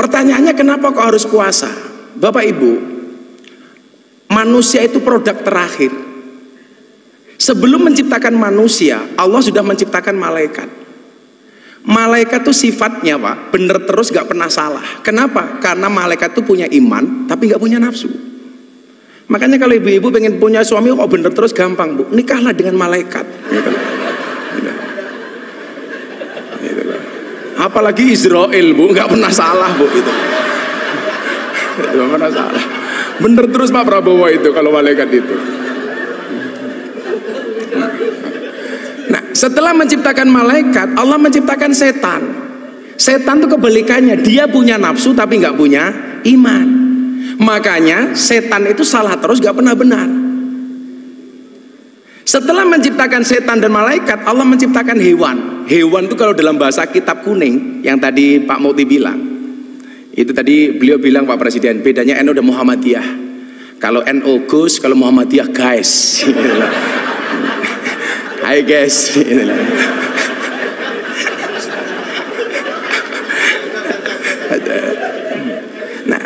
Pertanyaannya, kenapa kok harus puasa? Bapak Ibu, manusia itu produk terakhir. Sebelum menciptakan manusia, Allah sudah menciptakan malaikat. Malaikat itu sifatnya Pak, bener terus gak pernah salah. Kenapa? Karena malaikat itu punya iman tapi gak punya nafsu. Makanya kalau ibu-ibu pengen punya suami kok bener terus, gampang Bu, nikahlah dengan malaikat. Apalagi Israel Bu, nggak pernah salah Bu itu. Nggak pernah salah. Bener terus Pak Prabowo itu kalau malaikat itu. Nah, setelah menciptakan malaikat, Allah menciptakan setan. Setan itu kebalikannya, dia punya nafsu tapi nggak punya iman. Makanya setan itu salah terus, nggak pernah benar. Setelah menciptakan setan dan malaikat, Allah menciptakan hewan. Hewan itu kalau dalam bahasa kitab kuning yang tadi Pak Mukti bilang, itu tadi beliau bilang Pak Presiden, bedanya NU dan Muhammadiyah. Kalau NU Gus, kalau Muhammadiyah guys. Hai guys. Nah,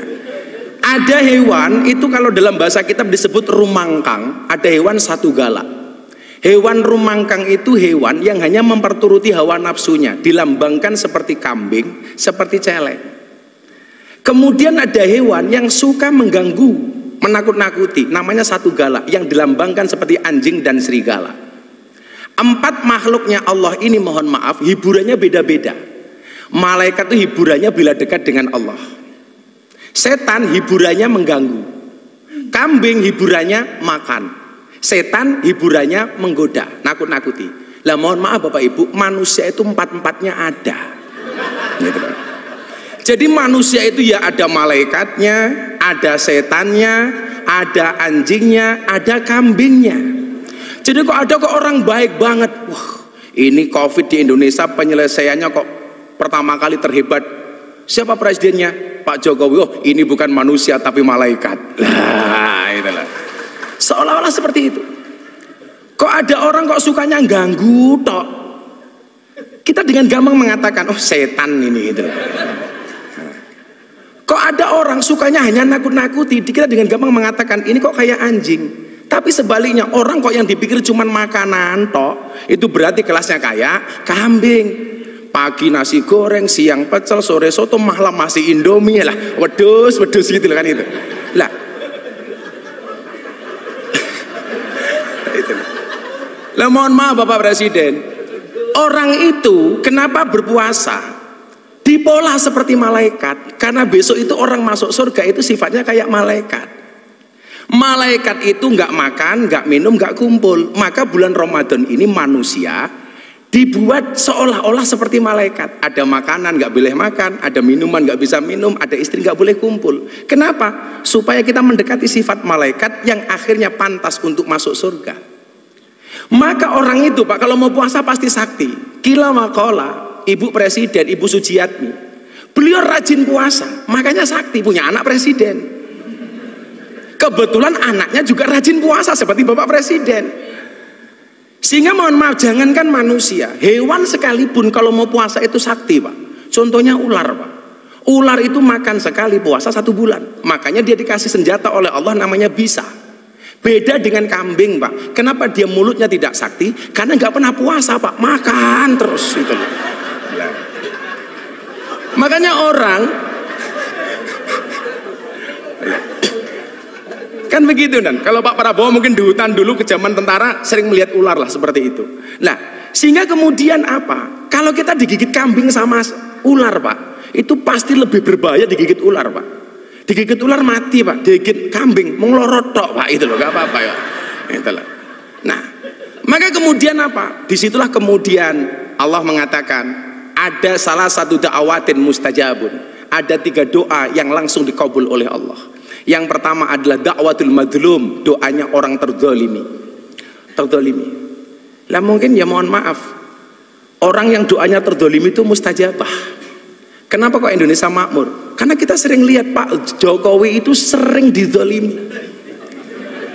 ada hewan itu kalau dalam bahasa kitab disebut rumangkang. Ada hewan satu galak. Hewan rumangkang itu hewan yang hanya memperturuti hawa nafsunya, dilambangkan seperti kambing, seperti celeng. Kemudian ada hewan yang suka mengganggu, menakut-nakuti, namanya satu galak, yang dilambangkan seperti anjing dan serigala. 4 makhluknya Allah ini, mohon maaf, hiburannya beda-beda. Malaikat itu hiburannya bila dekat dengan Allah. Setan hiburannya mengganggu. Kambing hiburannya makan. Setan hiburannya menggoda, nakut-nakuti. Lah mohon maaf Bapak Ibu, manusia itu 4-4-nya ada. Gitu. Jadi manusia itu ya ada malaikatnya, ada setannya, ada anjingnya, ada kambingnya. Jadi kok ada kok orang baik banget. Wah, ini COVID di Indonesia penyelesaiannya kok pertama kali terhebat. Siapa presidennya? Pak Jokowi. Oh, ini bukan manusia tapi malaikat. Lah, itulah. Seolah-olah seperti itu. Kok ada orang kok sukanya ganggu tok. Kita dengan gampang mengatakan, oh setan ini gitu. Kok ada orang sukanya hanya nakut-nakuti, kita dengan gampang mengatakan ini kok kayak anjing. Tapi sebaliknya, orang kok yang dipikir cuman makanan tok, itu berarti kelasnya kayak kambing. Pagi nasi goreng, siang pecel, sore soto, malam masih Indomie lah. Wedus gitu kan itu. Lah, lah mohon maaf Bapak Presiden, orang itu kenapa berpuasa dipola seperti malaikat? Karena besok itu orang masuk surga itu sifatnya kayak malaikat. Malaikat itu nggak makan, nggak minum, nggak kumpul. Maka bulan Ramadan ini manusia dibuat seolah-olah seperti malaikat. Ada makanan nggak boleh makan, ada minuman nggak bisa minum, ada istri nggak boleh kumpul. Kenapa? Supaya kita mendekati sifat malaikat yang akhirnya pantas untuk masuk surga. Maka orang itu Pak kalau mau puasa pasti sakti. Kila makola, Ibu Presiden, Ibu Sujiatmi, beliau rajin puasa, makanya sakti, punya anak presiden. Kebetulan anaknya juga rajin puasa seperti Bapak Presiden. Sehingga mohon maaf, jangankan manusia, hewan sekalipun kalau mau puasa itu sakti Pak. Contohnya ular Pak. Ular itu makan sekali puasa 1 bulan. Makanya dia dikasih senjata oleh Allah namanya bisa. Beda dengan kambing Pak. Kenapa dia mulutnya tidak sakti? Karena nggak pernah puasa Pak, makan terus gitu. Nah. Makanya orang kan begitu dan kalau Pak Prabowo mungkin di hutan dulu ke zaman tentara sering melihat ular lah seperti itu. Nah, sehingga kemudian apa? Kalau kita digigit kambing sama ular Pak, itu pasti lebih berbahaya digigit ular Pak. Digigit ular mati Pak, digigit kambing menglorot tok Pak, itu loh, gak apa-apa ya. Itulah. Nah, maka kemudian apa? Disitulah kemudian Allah mengatakan ada salah satu da'awatin mustajabun. Ada 3 doa yang langsung dikabul oleh Allah. Yang pertama adalah da'watul madlum, doanya orang terzalimi. Terzalimi. Lah mungkin ya mohon maaf, orang yang doanya terzalimi itu mustajabah. Kenapa kok Indonesia makmur? Karena kita sering lihat Pak Jokowi itu sering dizalimi,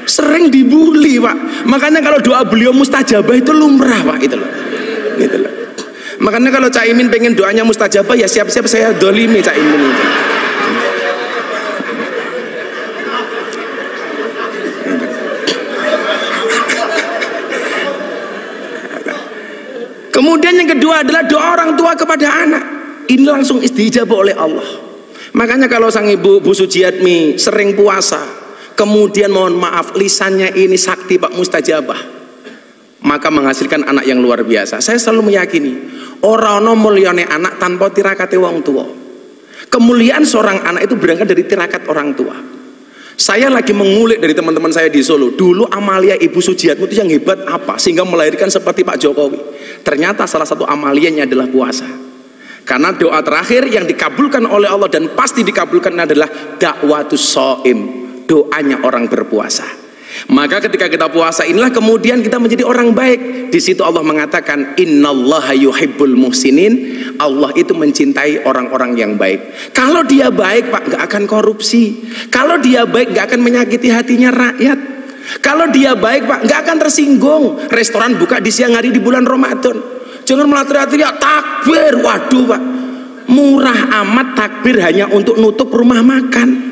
sering dibully Pak. Makanya kalau doa beliau mustajabah itu lumrah Pak, itu loh. Gitu loh. Makanya kalau Caimin pengen doanya mustajabah ya siap-siap saya zalimi Caimin itu. Kemudian yang kedua adalah doa orang tua kepada anak. Ini langsung istijabah oleh Allah. Makanya kalau sang ibu Bu Sujiatmi sering puasa, kemudian mohon maaf lisannya ini sakti Pak mustajabah, maka menghasilkan anak yang luar biasa. Saya selalu meyakini orang ono mulyane anak tanpa tirakate wong tua. Kemuliaan seorang anak itu berangkat dari tirakat orang tua. Saya lagi mengulik dari teman-teman saya di Solo. Dulu amalia Ibu Sujiatmi itu yang hebat apa sehingga melahirkan seperti Pak Jokowi. Ternyata salah satu amalianya adalah puasa. Karena doa terakhir yang dikabulkan oleh Allah dan pasti dikabulkan adalah dakwatus shaim, doanya orang berpuasa. Maka ketika kita puasa inilah kemudian kita menjadi orang baik. Di situ Allah mengatakan innallaha yuhibbul muhsinin. Allah itu mencintai orang-orang yang baik. Kalau dia baik Pak, nggak akan korupsi. Kalau dia baik nggak akan menyakiti hatinya rakyat. Kalau dia baik Pak, nggak akan tersinggung. Restoran buka di siang hari di bulan Ramadan. Jangan malah teriak-teriak takbir. Waduh Pak, murah amat takbir hanya untuk nutup rumah makan.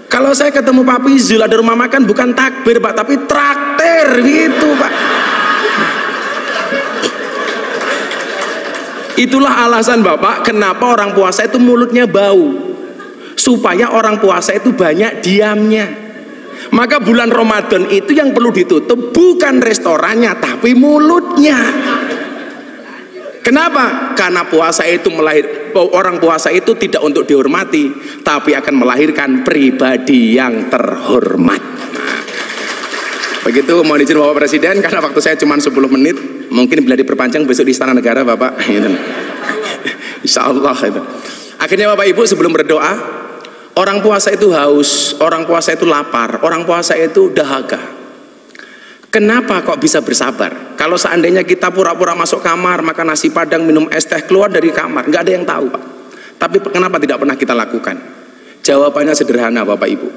Kalau saya ketemu Pak Pizul ada rumah makan bukan takbir Pak, tapi traktir gitu Pak. Itulah alasan Bapak kenapa orang puasa itu mulutnya bau, supaya orang puasa itu banyak diamnya. Maka bulan Ramadan itu yang perlu ditutup bukan restorannya tapi mulutnya. Kenapa? Karena puasa itu orang puasa itu tidak untuk dihormati, tapi akan melahirkan pribadi yang terhormat. Nah, begitu mohon izin Bapak Presiden, karena waktu saya cuma 10 menit, mungkin bila diperpanjang besok di Istana Negara Bapak. Insya Allah itu. Akhirnya Bapak Ibu sebelum berdoa, orang puasa itu haus, orang puasa itu lapar, orang puasa itu dahaga. Kenapa kok bisa bersabar? Kalau seandainya kita pura-pura masuk kamar, makan nasi padang, minum es teh, keluar dari kamar, nggak ada yang tahu Pak. Tapi kenapa tidak pernah kita lakukan? Jawabannya sederhana Bapak Ibu.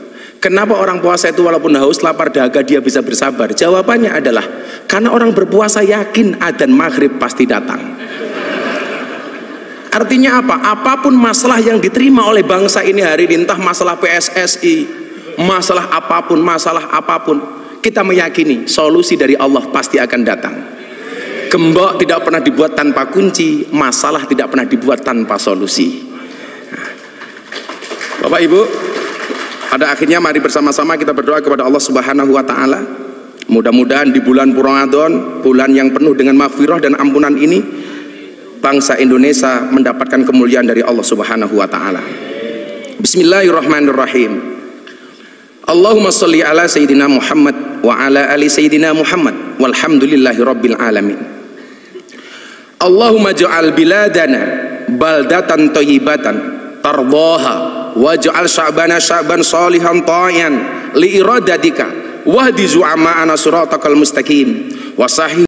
Kenapa orang puasa itu walaupun haus, lapar, dahaga dia bisa bersabar? Jawabannya adalah karena orang berpuasa yakin adzan maghrib pasti datang. Artinya apa? Apapun masalah yang diterima oleh bangsa ini hari ini, entah masalah PSSI, masalah apapun, kita meyakini solusi dari Allah pasti akan datang. Gembok tidak pernah dibuat tanpa kunci, masalah tidak pernah dibuat tanpa solusi. Bapak Ibu, pada akhirnya mari bersama-sama kita berdoa kepada Allah Subhanahu wa taala. Mudah-mudahan di bulan Ramadan, bulan yang penuh dengan maghfirah dan ampunan ini, bangsa Indonesia mendapatkan kemuliaan dari Allah Subhanahu wa taala. Bismillahirrahmanirrahim. Allahumma sholli ala sayyidina Muhammad wa ala ali sayyidina Muhammad walhamdulillahi rabbil alamin. Allahumma ja'al biladana baldatan thayyibatan tardaha waj'al sya'bana sya'ban shalihan ta'ian li iradatika wahdi zu'ama'ana siratakal mustaqim wa sahih